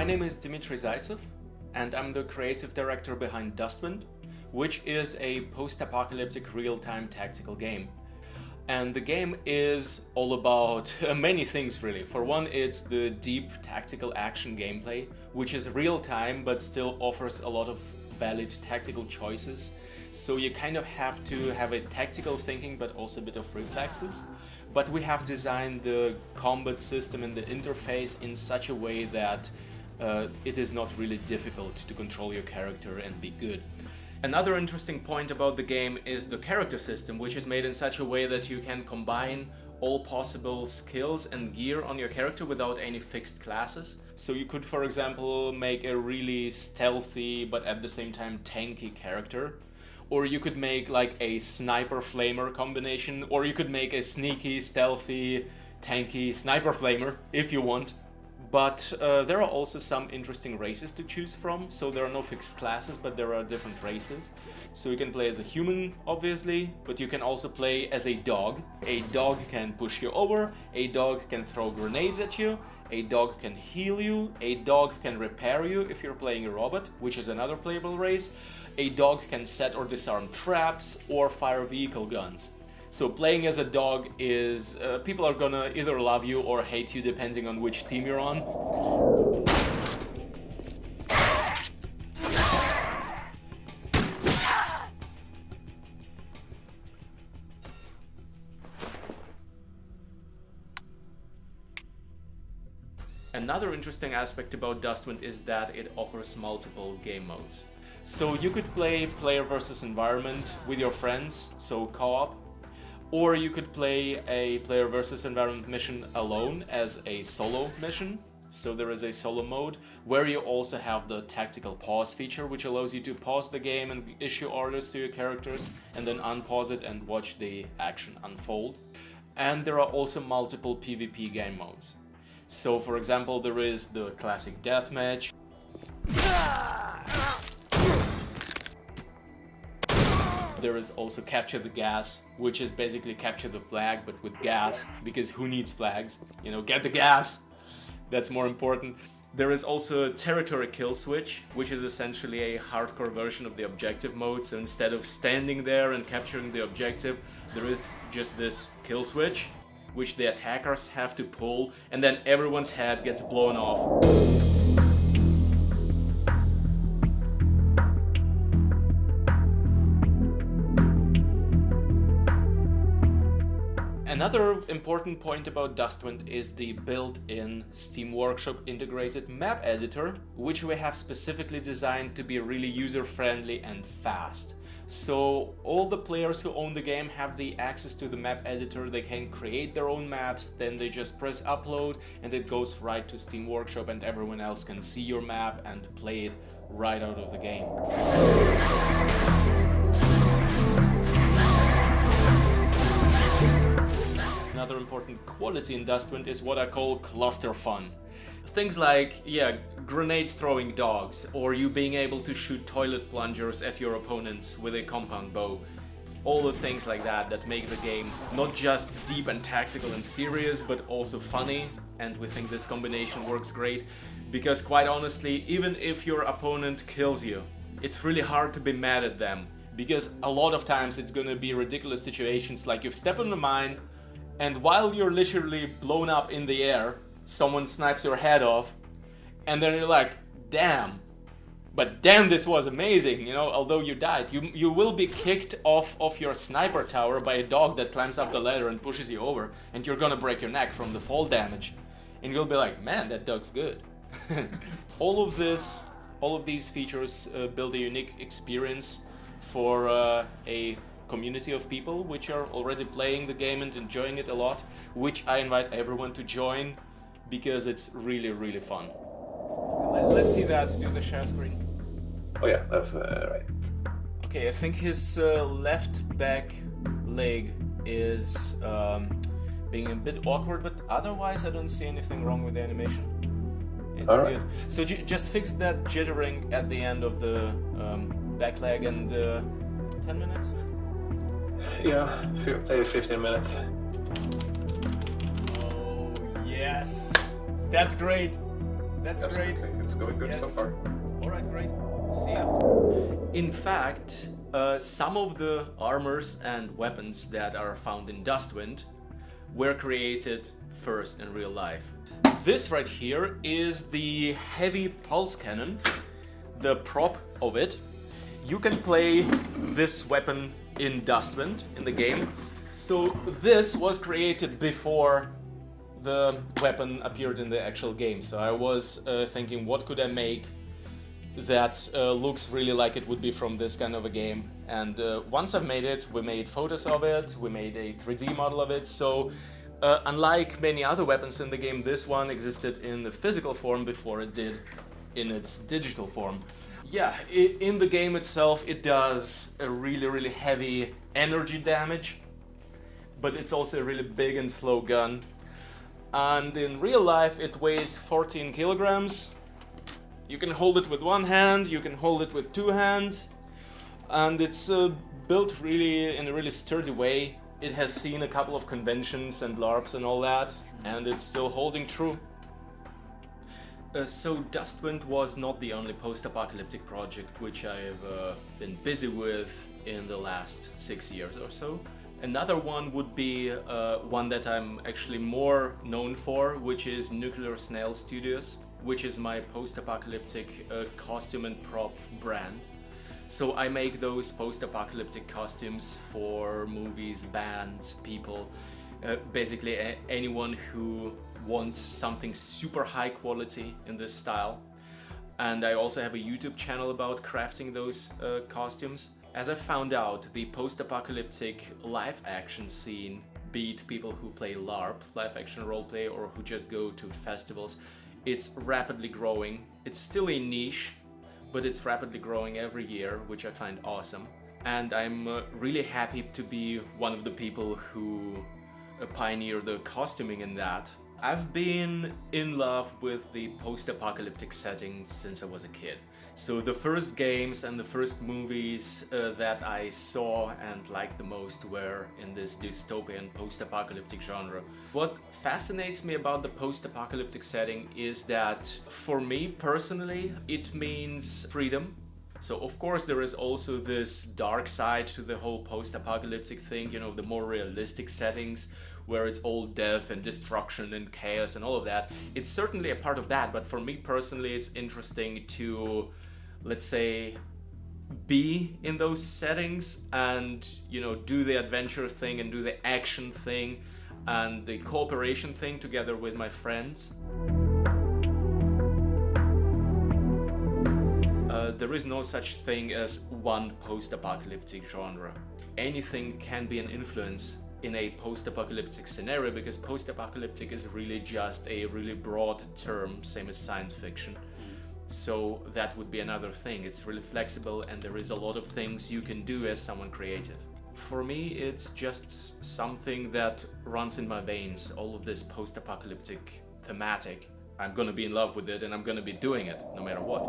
name is Dimitri Zaitsev, and I'm the creative director behind Dustwind, which is a post-apocalyptic real-time tactical game. And the game is all about many things really. For one, it's the deep tactical action gameplay, which is real-time but still offers a lot of valid tactical choices. So you kind of have to have a tactical thinking but also a bit of reflexes. But we have designed the combat system and the interface in such a way that it is not really difficult to control your character and be good. Another interesting point about the game is the character system, which is made in such a way that you can combine all possible skills and gear on your character without any fixed classes. So you could, for example, make a really stealthy but at the same time tanky character. Or you could make like a sniper flamer combination, or you could make a sneaky, stealthy, tanky sniper flamer if you want. But there are also some interesting races to choose from, so there are no fixed classes, but there are different races. So you can play as a human, obviously, but you can also play as a dog. A dog can push you over, a dog can throw grenades at you, a dog can heal you, a dog can repair you if you're playing a robot, which is another playable race. A dog can set or disarm traps or fire vehicle guns. So playing as a dog is... people are gonna either love you or hate you depending on which team you're on. Another interesting aspect about Dustwind is that it offers multiple game modes. So you could play player versus environment with your friends, so co-op. Or you could play a player versus environment mission alone as a solo mission. So there is a solo mode where you also have the tactical pause feature, which allows you to pause the game and issue orders to your characters and then unpause it and watch the action unfold. And there are also multiple PvP game modes. So for example, there is the classic deathmatch. There is also Capture the Gas, which is basically capture the flag, but with gas, because who needs flags? You know, get the gas! That's more important. There is also Territory Kill Switch, which is essentially a hardcore version of the objective mode. So instead of standing there and capturing the objective, there is just this kill switch, which the attackers have to pull, and then everyone's head gets blown off. Another important point about Dustwind is the built-in Steam Workshop integrated map editor, which we have specifically designed to be really user-friendly and fast. So all the players who own the game have the access to the map editor, they can create their own maps, then they just press upload and it goes right to Steam Workshop and everyone else can see your map and play it right out of the game. Another important quality in Dustwind is what I call cluster fun. Things like, grenade throwing dogs, or you being able to shoot toilet plungers at your opponents with a compound bow. All the things like that that make the game not just deep and tactical and serious, but also funny, and we think this combination works great, because quite honestly, even if your opponent kills you, it's really hard to be mad at them, because a lot of times it's gonna be ridiculous situations like you've stepped on a mine, and while you're literally blown up in the air, someone snipes your head off, and then you're like, damn, but damn, this was amazing, you know, although you died. You will be kicked off of your sniper tower by a dog that climbs up the ladder and pushes you over, and you're gonna break your neck from the fall damage. And you'll be like, man, that dog's good. All of these features build a unique experience for a community of people which are already playing the game and enjoying it a lot, which I invite everyone to join because it's really, really fun. Let's see that, do the share screen. Oh yeah, that's right. Okay, I think his left back leg is being a bit awkward, but otherwise I don't see anything wrong with the animation. It's all right. Good. So just fix that jittering at the end of the back leg and 10 minutes? Yeah, say 15 minutes. Oh, yes! That's great! That's great. It's going good so far. Alright, great. See ya. In fact, some of the armors and weapons that are found in Dustwind were created first in real life. This right here is the heavy pulse cannon, the prop of it. You can play this weapon in Dustwind in the game. So this was created before the weapon appeared in the actual game. So I was thinking, what could I make that looks really like it would be from this kind of a game. And once I've made it, we made photos of it, we made a 3D model of it. So unlike many other weapons in the game, this one existed in the physical form before it did in its digital form. Yeah, in the game itself it does a really heavy energy damage, but it's also a really big and slow gun. And in real life it weighs 14 kilograms. You can hold it with one hand, you can hold it with two hands, and it's built really in a really sturdy way. It has seen a couple of conventions and LARPs and all that, and it's still holding true. So Dustwind was not the only post-apocalyptic project which I've been busy with in the last 6 years or so. Another one would be one that I'm actually more known for, which is Snail Studios, which is my post-apocalyptic costume and prop brand. So I make those post-apocalyptic costumes for movies, bands, people, basically anyone who wants something super high quality in this style. And I also have a YouTube channel about crafting those costumes. As I found out, the post-apocalyptic live action scene, be it people who play LARP, live action roleplay, or who just go to festivals, it's rapidly growing. It's still a niche, but it's rapidly growing every year, which I find awesome. And I'm really happy to be one of the people who pioneer the costuming in that. I've been in love with the post-apocalyptic setting since I was a kid. So the first games and the first movies that I saw and liked the most were in this dystopian post-apocalyptic genre. What fascinates me about the post-apocalyptic setting is that, for me personally, it means freedom. So of course there is also this dark side to the whole post-apocalyptic thing, you know, the more realistic settings where it's all death and destruction and chaos and all of that. It's certainly a part of that, but for me personally it's interesting to, let's say, be in those settings and, you know, do the adventure thing and do the action thing and the cooperation thing together with my friends. There is no such thing as one post-apocalyptic genre. Anything can be an influence in a post-apocalyptic scenario, because post-apocalyptic is really just a really broad term, same as science fiction. So that would be another thing. It's really flexible and there is a lot of things you can do as someone creative. For me, it's just something that runs in my veins, all of this post-apocalyptic thematic. I'm gonna be in love with it and I'm gonna be doing it no matter what.